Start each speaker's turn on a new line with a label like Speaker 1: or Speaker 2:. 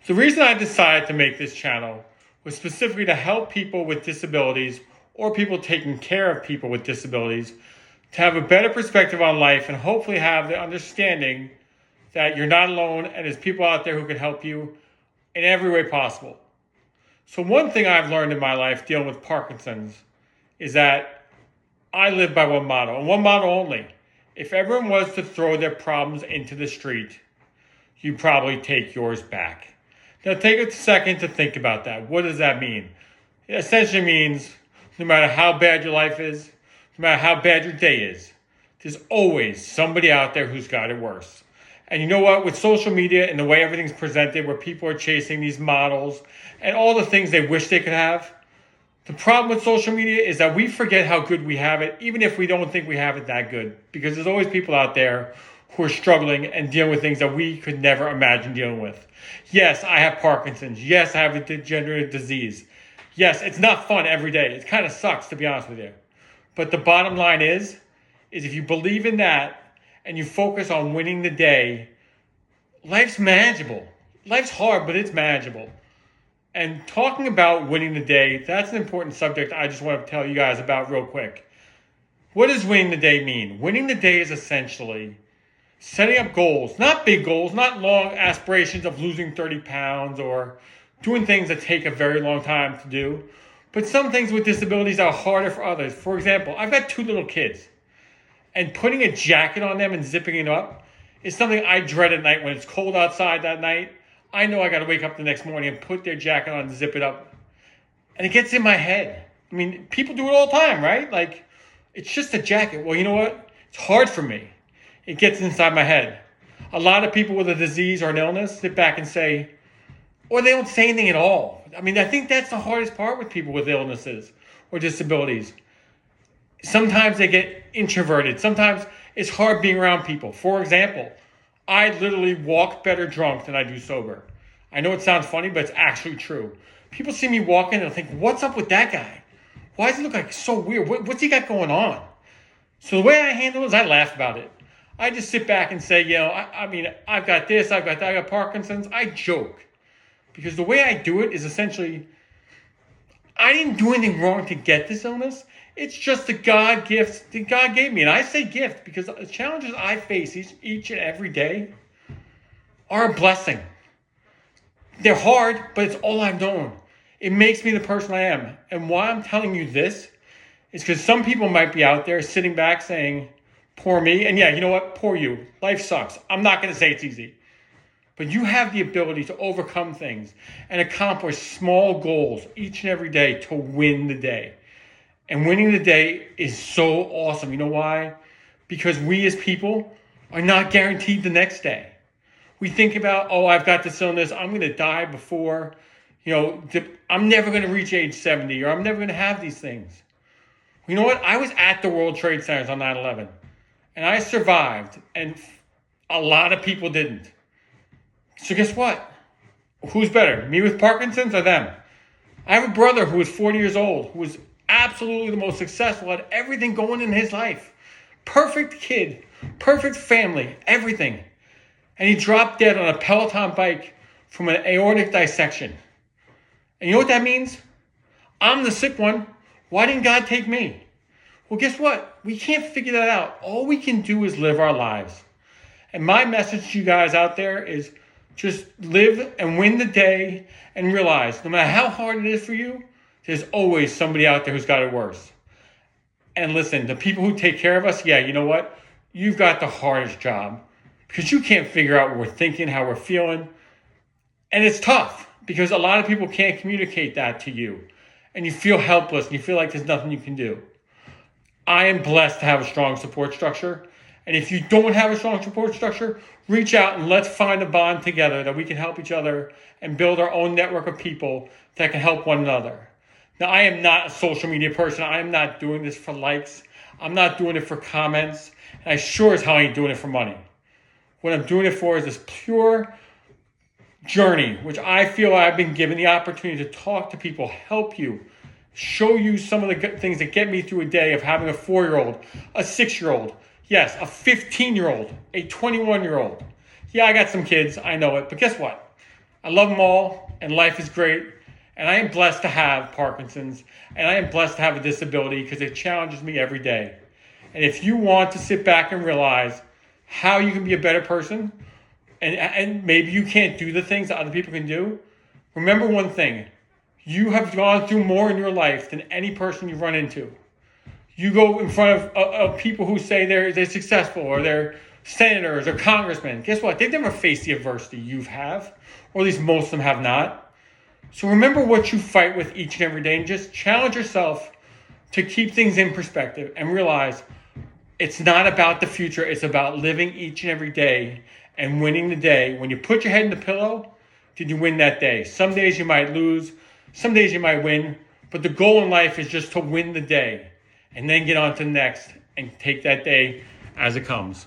Speaker 1: The reason I decided to make this channel was specifically to help people with disabilities or people taking care of people with disabilities to have a better perspective on life and hopefully have the understanding that you're not alone and there's people out there who can help you in every way possible. So one thing I've learned in my life dealing with Parkinson's is that I live by one motto, and one motto only. If everyone was to throw their problems into the street, you'd probably take yours back. Now take a second to think about that. What does that mean? It essentially means no matter how bad your life is, no matter how bad your day is, there's always somebody out there who's got it worse. And you know what? With social media and the way everything's presented, where people are chasing these models and all the things they wish they could have, the problem with social media is that we forget how good we have it, even if we don't think we have it that good. Because there's always people out there who are struggling and dealing with things that we could never imagine dealing with. Yes, I have Parkinson's. Yes, I have a degenerative disease. Yes, it's not fun every day. It kind of sucks, to be honest with you. But the bottom line is if you believe in that and you focus on winning the day, life's manageable. Life's hard, but it's manageable. And talking about winning the day, that's an important subject I just want to tell you guys about real quick. What does winning the day mean? Winning the day is essentially setting up goals, not big goals, not long aspirations of losing 30 pounds or doing things that take a very long time to do, but some things with disabilities are harder for others. For example, I've got 2 little kids, and putting a jacket on them and zipping it up is something I dread at night when it's cold outside that night. I know I got to wake up the next morning and put their jacket on and zip it up. And it gets in my head. I mean, people do it all the time, right? Like, it's just a jacket. Well, you know what? It's hard for me. It gets inside my head. A lot of people with a disease or an illness sit back and say, or they don't say anything at all. I mean, I think that's the hardest part with people with illnesses or disabilities. Sometimes they get introverted. Sometimes it's hard being around people. For example, I literally walk better drunk than I do sober. I know it sounds funny, but it's actually true. People see me walking and they'll think, what's up with that guy? Why does he look like so weird? What's he got going on? So the way I handle it is I laugh about it. I just sit back and say, I mean, I've got this, I've got that, I got Parkinson's. I joke. Because the way I do it is essentially, I didn't do anything wrong to get this illness. It's just the God gift that God gave me. And I say gift because the challenges I face each and every day are a blessing. They're hard, but it's all I've known. It makes me the person I am. And why I'm telling you this is because some people might be out there sitting back saying, poor me. And yeah, you know what? Poor you. Life sucks. I'm not going to say it's easy. But you have the ability to overcome things and accomplish small goals each and every day to win the day. And winning the day is so awesome. You know why? Because we as people are not guaranteed the next day. We think about, I've got this illness. I'm going to die before, I'm never going to reach age 70 or I'm never going to have these things. You know what? I was at the World Trade Centers on 9/11 and I survived and a lot of people didn't. So guess what? Who's better? Me with Parkinson's or them? I have a brother who was 40 years old, who was absolutely the most successful at everything going in his life. Perfect kid, perfect family, everything. And he dropped dead on a Peloton bike from an aortic dissection. And you know what that means? I'm the sick one. Why didn't God take me? Well, guess what? We can't figure that out. All we can do is live our lives. And my message to you guys out there is just live and win the day and realize no matter how hard it is for you, there's always somebody out there who's got it worse. And listen, the people who take care of us, yeah, you know what? You've got the hardest job because you can't figure out what we're thinking, how we're feeling. And it's tough because a lot of people can't communicate that to you. And you feel helpless and you feel like there's nothing you can do. I am blessed to have a strong support structure. And if you don't have a strong support structure, reach out and let's find a bond together that we can help each other and build our own network of people that can help one another. Now, I am not a social media person. I am not doing this for likes. I'm not doing it for comments. And I sure as hell ain't doing it for money. What I'm doing it for is this pure journey, which I feel I've been given the opportunity to talk to people, help you, show you some of the good things that get me through a day of having a 4-year-old, a 6-year-old, yes, a 15-year-old, a 21-year-old. Yeah, I got some kids, I know it, but guess what? I love them all, and life is great. And I am blessed to have Parkinson's, and I am blessed to have a disability because it challenges me every day. And if you want to sit back and realize how you can be a better person, and maybe you can't do the things that other people can do, remember one thing. You have gone through more in your life than any person you run into. You go in front of people who say they're successful, or they're senators or congressmen. Guess what? They've never faced the adversity you have, or at least most of them have not. So remember what you fight with each and every day, and just challenge yourself to keep things in perspective and realize it's not about the future. It's about living each and every day and winning the day. When you put your head in the pillow, did you win that day? Some days you might lose. Some days you might win. But the goal in life is just to win the day and then get on to the next and take that day as it comes.